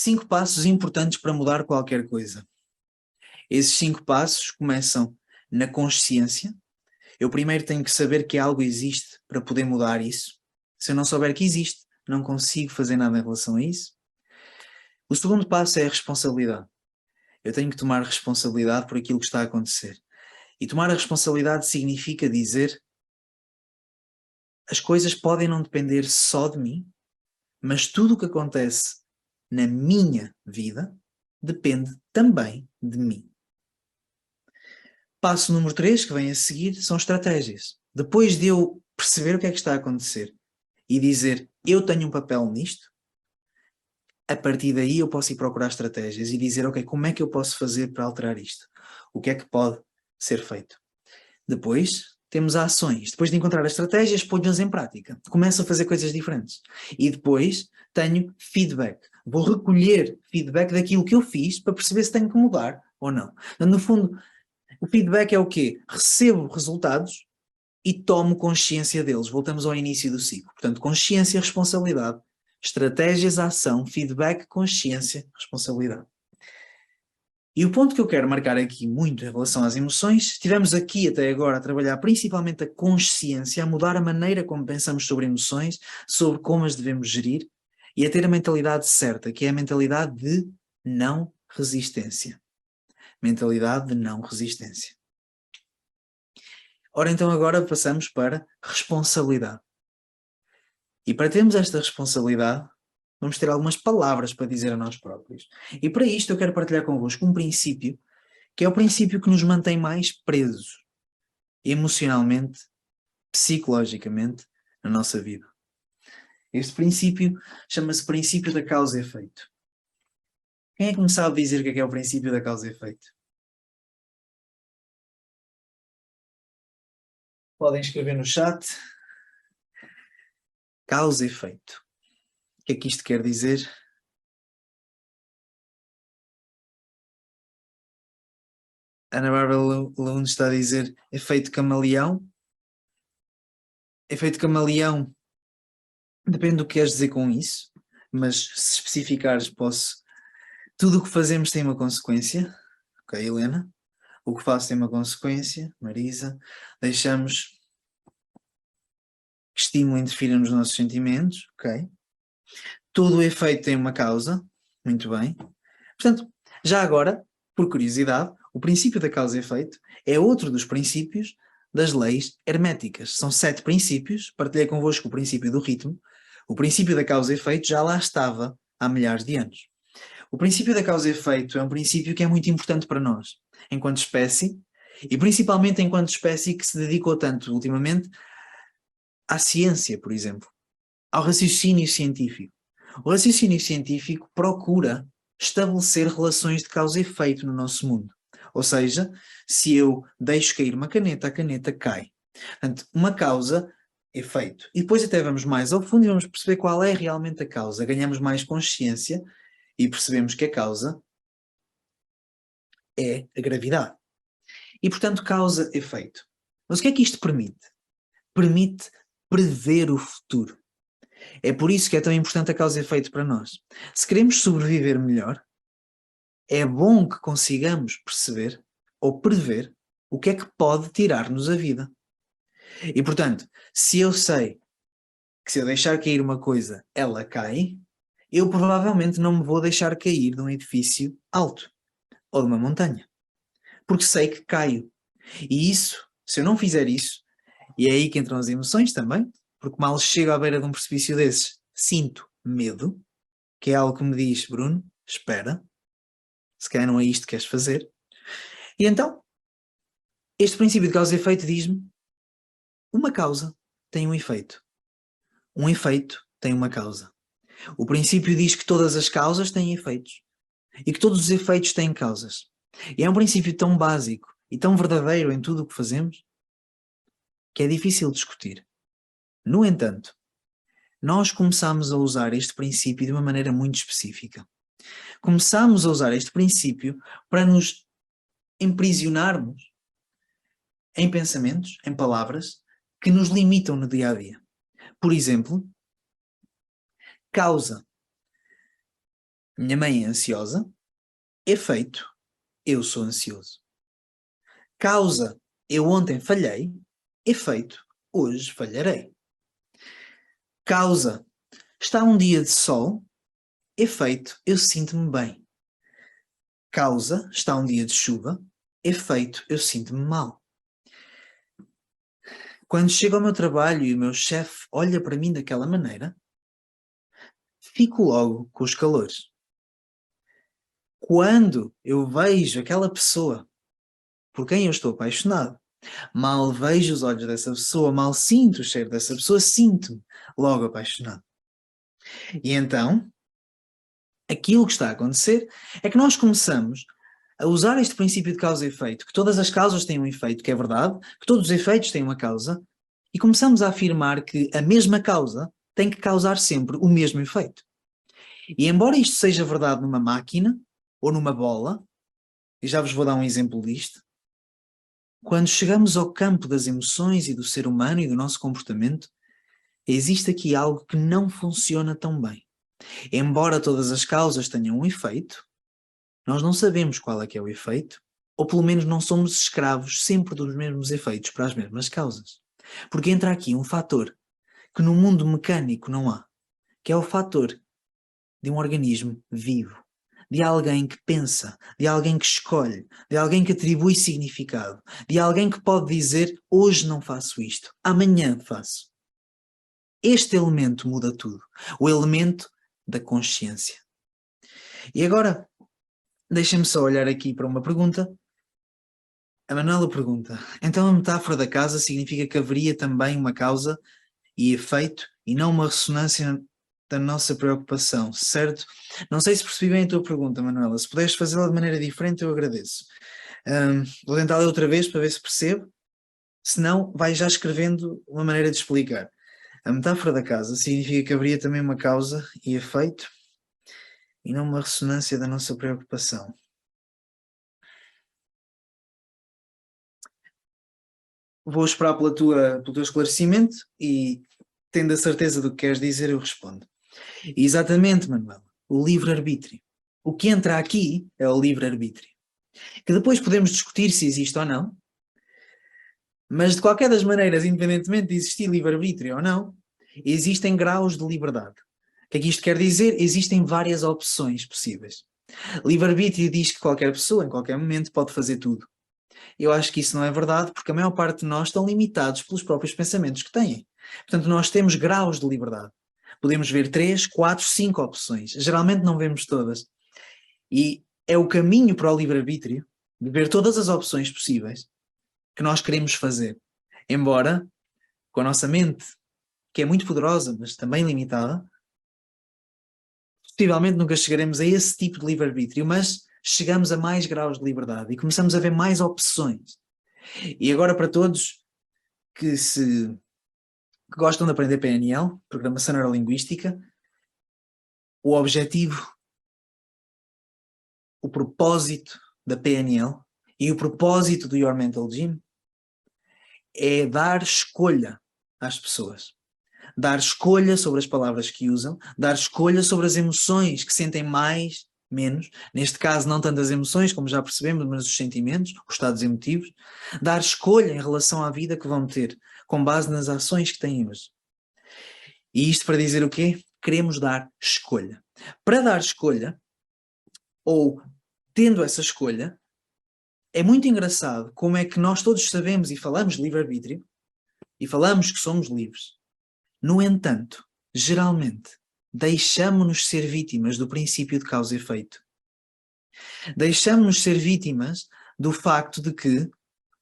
5 passos importantes para mudar qualquer coisa. Esses 5 passos começam na consciência. Eu primeiro tenho que saber que algo existe para poder mudar isso. Se eu não souber que existe, não consigo fazer nada em relação a isso. O segundo passo é a responsabilidade. Eu tenho que tomar responsabilidade por aquilo que está a acontecer. E tomar a responsabilidade significa dizer: as coisas podem não depender só de mim, mas tudo o que acontece na minha vida depende também de mim. Passo número 3, que vem a seguir, são estratégias. Depois de eu perceber o que é que está a acontecer e dizer: eu tenho um papel nisto, a partir daí eu posso ir procurar estratégias e dizer: ok, como é que eu posso fazer para alterar isto? O que é que pode ser feito? Depois temos ações. Depois de encontrar as estratégias, ponho-as em prática. Começo a fazer coisas diferentes. E depois tenho feedback. Vou recolher feedback daquilo que eu fiz para perceber se tenho que mudar ou não. Então, no fundo, o feedback é o quê? Recebo resultados e tomo consciência deles. Voltamos ao início do ciclo. Portanto, consciência, responsabilidade, estratégias, ação, feedback, consciência, responsabilidade. E o ponto que eu quero marcar aqui muito em relação às emoções, estivemos aqui até agora a trabalhar principalmente a consciência, a mudar a maneira como pensamos sobre emoções, sobre como as devemos gerir e a ter a mentalidade certa, que é a mentalidade de não resistência. Mentalidade de não resistência. Ora, então agora passamos para responsabilidade. E para termos esta responsabilidade, vamos ter algumas palavras para dizer a nós próprios. E para isto eu quero partilhar convosco um princípio, que é o princípio que nos mantém mais presos, emocionalmente, psicologicamente, na nossa vida. Este princípio chama-se princípio da causa e efeito. Quem é que me sabe dizer o que é o princípio da causa e efeito? Podem escrever no chat. Causa e efeito. O que é que isto quer dizer? Ana Bárbara Lund está a dizer efeito camaleão. Efeito camaleão, depende do que queres dizer com isso, mas se especificares posso. Tudo o que fazemos tem uma consequência. Ok, Helena? O que faço tem uma consequência. Marisa. Deixamos que estímulo interfira nos nossos sentimentos. Ok. Todo o efeito tem uma causa. Muito bem. Portanto, já agora, por curiosidade, o princípio da causa e efeito é outro dos princípios das leis herméticas. São 7 princípios. Partilhei convosco o princípio do ritmo. O princípio da causa e efeito já lá estava há milhares de anos. O princípio da causa e efeito é um princípio que é muito importante para nós, enquanto espécie, e principalmente enquanto espécie que se dedicou tanto ultimamente à ciência, por exemplo, ao raciocínio científico. O raciocínio científico procura estabelecer relações de causa e efeito no nosso mundo. Ou seja, se eu deixo cair uma caneta, a caneta cai. Portanto, uma causa, efeito. E depois até vamos mais ao fundo e vamos perceber qual é realmente a causa. Ganhamos mais consciência e percebemos que a causa é a gravidade. E, portanto, causa-efeito. Mas o que é que isto permite? Permite prever o futuro. É por isso que é tão importante a causa e efeito para nós. Se queremos sobreviver melhor, é bom que consigamos perceber ou prever o que é que pode tirar-nos a vida. E, portanto, se eu sei que se eu deixar cair uma coisa, ela cai, eu provavelmente não me vou deixar cair de um edifício alto ou de uma montanha. Porque sei que caio. E isso, se eu não fizer isso, e é aí que entram as emoções também, porque mal chego à beira de um precipício desses, sinto medo, que é algo que me diz: Bruno, espera, se calhar não é isto que queres fazer. E então, este princípio de causa e efeito diz-me: uma causa tem um efeito. Um efeito tem uma causa. O princípio diz que todas as causas têm efeitos e que todos os efeitos têm causas. E é um princípio tão básico e tão verdadeiro em tudo o que fazemos que é difícil discutir. No entanto, nós começamos a usar este princípio de uma maneira muito específica. Começamos a usar este princípio para nos emprisionarmos em pensamentos, em palavras, que nos limitam no dia a dia. Por exemplo, causa. Minha mãe é ansiosa. Efeito, eu sou ansioso. Causa, eu ontem falhei. Efeito, hoje falharei. Causa, está um dia de sol. Efeito, eu sinto-me bem. Causa, está um dia de chuva. Efeito, eu sinto-me mal. Quando chego ao meu trabalho e o meu chefe olha para mim daquela maneira, fico logo com os calores. Quando eu vejo aquela pessoa por quem eu estou apaixonado, mal vejo os olhos dessa pessoa, mal sinto o cheiro dessa pessoa, sinto-me logo apaixonado. E então, aquilo que está a acontecer é que nós começamos a usar este princípio de causa e efeito, que todas as causas têm um efeito, que é verdade, que todos os efeitos têm uma causa, e começamos a afirmar que a mesma causa tem que causar sempre o mesmo efeito. E embora isto seja verdade numa máquina ou numa bola, e já vos vou dar um exemplo disto, quando chegamos ao campo das emoções e do ser humano e do nosso comportamento, existe aqui algo que não funciona tão bem. Embora todas as causas tenham um efeito, nós não sabemos qual é que é o efeito, ou pelo menos não somos escravos sempre dos mesmos efeitos para as mesmas causas. Porque entra aqui um fator que no mundo mecânico não há, que é o fator de um organismo vivo, de alguém que pensa, de alguém que escolhe, de alguém que atribui significado, de alguém que pode dizer: hoje não faço isto, amanhã faço. Este elemento muda tudo, o elemento da consciência. E agora, deixem-me só olhar aqui para uma pergunta. A Manuela pergunta: então a metáfora da casa significa que haveria também uma causa e efeito e não uma ressonância da nossa preocupação, certo? Não sei se percebi bem a tua pergunta, Manuela. Se puderes fazê-la de maneira diferente, eu agradeço. Vou tentar ler outra vez para ver se percebo. Se não, vai já escrevendo uma maneira de explicar. A metáfora da casa significa que haveria também uma causa e efeito e não uma ressonância da nossa preocupação. Vou esperar pelo teu esclarecimento e, tendo a certeza do que queres dizer, eu respondo. Exatamente, Manuel. O livre-arbítrio. O que entra aqui é o livre-arbítrio. Que depois podemos discutir se existe ou não, mas de qualquer das maneiras, independentemente de existir livre-arbítrio ou não, existem graus de liberdade. O que é que isto quer dizer? Existem várias opções possíveis. Livre-arbítrio diz que qualquer pessoa, em qualquer momento, pode fazer tudo. Eu acho que isso não é verdade, porque a maior parte de nós estão limitados pelos próprios pensamentos que têm. Portanto, nós temos graus de liberdade. Podemos ver 3, 4, 5 opções. Geralmente não vemos todas. E é o caminho para o livre-arbítrio, de ver todas as opções possíveis, que nós queremos fazer. Embora, com a nossa mente, que é muito poderosa, mas também limitada, possivelmente nunca chegaremos a esse tipo de livre-arbítrio, mas chegamos a mais graus de liberdade e começamos a ver mais opções. E agora, para todos que gostam de aprender PNL, Programação Neurolinguística, o objetivo, o propósito da PNL e o propósito do Your Mental Gym é dar escolha às pessoas. Dar escolha sobre as palavras que usam, dar escolha sobre as emoções que sentem mais, menos, neste caso não tanto as emoções, como já percebemos, mas os sentimentos, os estados emotivos, dar escolha em relação à vida que vão ter, com base nas ações que têm hoje. E isto para dizer o quê? Queremos dar escolha. Para dar escolha, ou tendo essa escolha, é muito engraçado como é que nós todos sabemos e falamos de livre-arbítrio, e falamos que somos livres. No entanto, geralmente, deixamos-nos ser vítimas do princípio de causa e efeito. Deixamos-nos ser vítimas do facto de que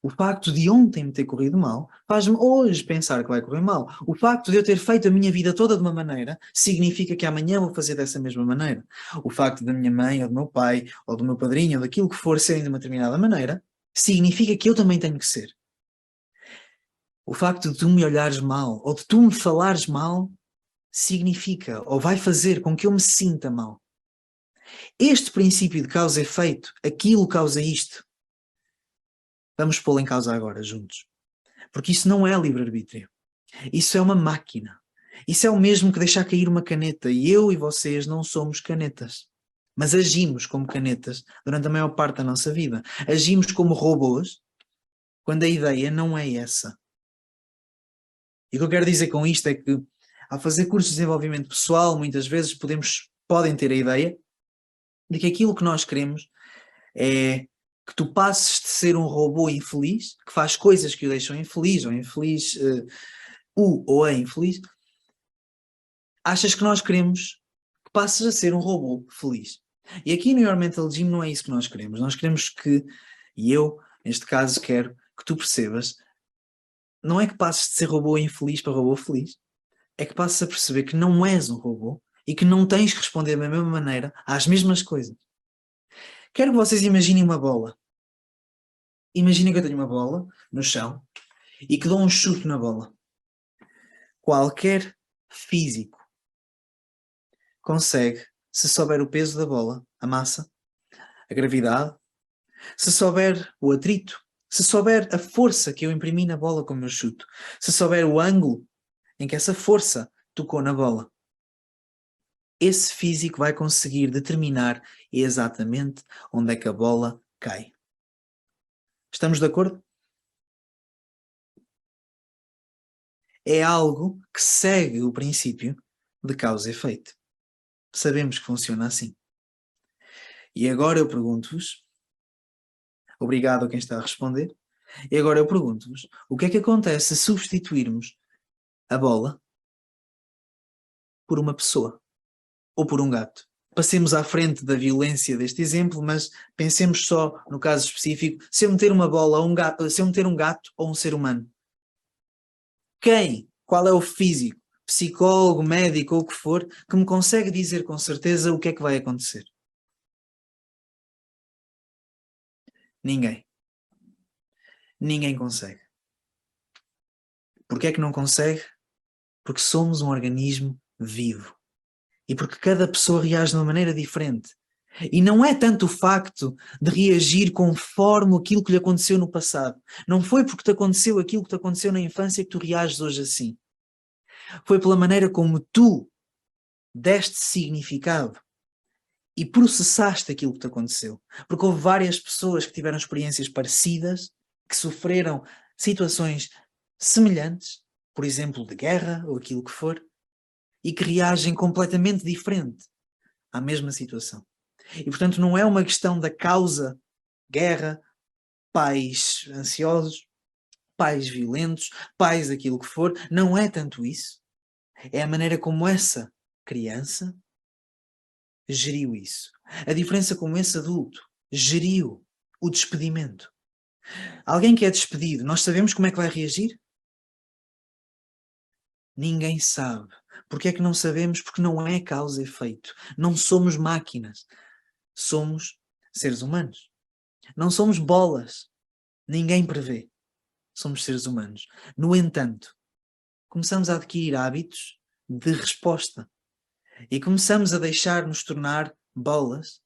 o facto de ontem me ter corrido mal faz-me hoje pensar que vai correr mal. O facto de eu ter feito a minha vida toda de uma maneira significa que amanhã vou fazer dessa mesma maneira. O facto da minha mãe, ou do meu pai, ou do meu padrinho, ou daquilo que for serem de uma determinada maneira, significa que eu também tenho que ser. O facto de tu me olhares mal, ou de tu me falares mal, significa, ou vai fazer com que eu me sinta mal. Este princípio de causa e efeito, aquilo causa isto, vamos pô-lo em causa agora, juntos. Porque isso não é livre-arbítrio. Isso é uma máquina. Isso é o mesmo que deixar cair uma caneta. E eu e vocês não somos canetas. mas agimos como canetas durante a maior parte da nossa vida. Agimos como robôs quando a ideia não é essa. E o que eu quero dizer com isto é que, ao fazer cursos de desenvolvimento pessoal, muitas vezes podem ter a ideia de que aquilo que nós queremos é que tu passes de ser um robô infeliz, que faz coisas que o deixam infeliz, ou infeliz, ou é infeliz. Achas que nós queremos que passes a ser um robô feliz. E aqui no Your Mental Gym não é isso que nós queremos. Nós queremos que, e eu, neste caso, quero que tu percebas, não é que passes de ser robô infeliz para robô feliz, é que passes a perceber que não és um robô e que não tens que responder da mesma maneira às mesmas coisas. Quero que vocês imaginem uma bola. Imaginem que eu tenho uma bola no chão e que dou um chute na bola. Qualquer físico consegue, se souber o peso da bola, a massa, a gravidade, se souber o atrito, se souber a força que eu imprimi na bola com o meu chute, se souber o ângulo em que essa força tocou na bola, esse físico vai conseguir determinar exatamente onde é que a bola cai. Estamos de acordo? É algo que segue o princípio de causa e efeito. Sabemos que funciona assim. E agora eu pergunto-vos, obrigado a quem está a responder, e agora eu pergunto-vos, o que é que acontece se substituirmos a bola por uma pessoa ou por um gato? Passemos à frente da violência deste exemplo, mas pensemos só no caso específico, se eu meter uma bola a um gato, se eu meter um gato ou um ser humano, quem? Qual é o físico, psicólogo, médico ou o que for, que me consegue dizer com certeza o que é que vai acontecer? Ninguém. Ninguém consegue. Porquê é que não consegue? Porque somos um organismo vivo. E porque cada pessoa reage de uma maneira diferente. E não é tanto o facto de reagir conforme aquilo que lhe aconteceu no passado. Não foi porque te aconteceu aquilo que te aconteceu na infância que tu reages hoje assim. Foi pela maneira como tu deste significado e processaste aquilo que te aconteceu. Porque houve várias pessoas que tiveram experiências parecidas, que sofreram situações semelhantes, por exemplo, de guerra ou aquilo que for, e que reagem completamente diferente à mesma situação. E, portanto, não é uma questão da causa, guerra, pais ansiosos, pais violentos, pais aquilo que for. Não é tanto isso. É a maneira como essa criança geriu isso. A diferença como esse adulto geriu o despedimento. Alguém que é despedido, nós sabemos como é que vai reagir? Ninguém sabe. Porquê é que não sabemos? Porque não é causa e efeito. Não somos máquinas. Somos seres humanos. Não somos bolas. Ninguém prevê. Somos seres humanos. No entanto, começamos a adquirir hábitos de resposta e começamos a deixar-nos tornar bolas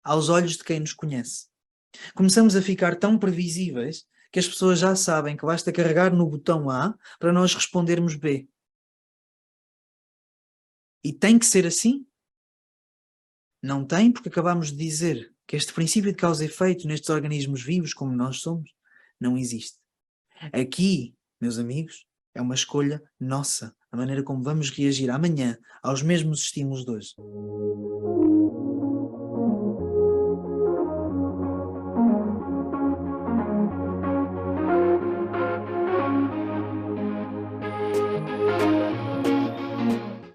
aos olhos de quem nos conhece. Começamos a ficar tão previsíveis que as pessoas já sabem que basta carregar no botão A para nós respondermos B. E tem que ser assim? Não tem, porque acabamos de dizer que este princípio de causa e efeito nestes organismos vivos como nós somos, não existe. Aqui, meus amigos, é uma escolha nossa, a maneira como vamos reagir amanhã aos mesmos estímulos de hoje.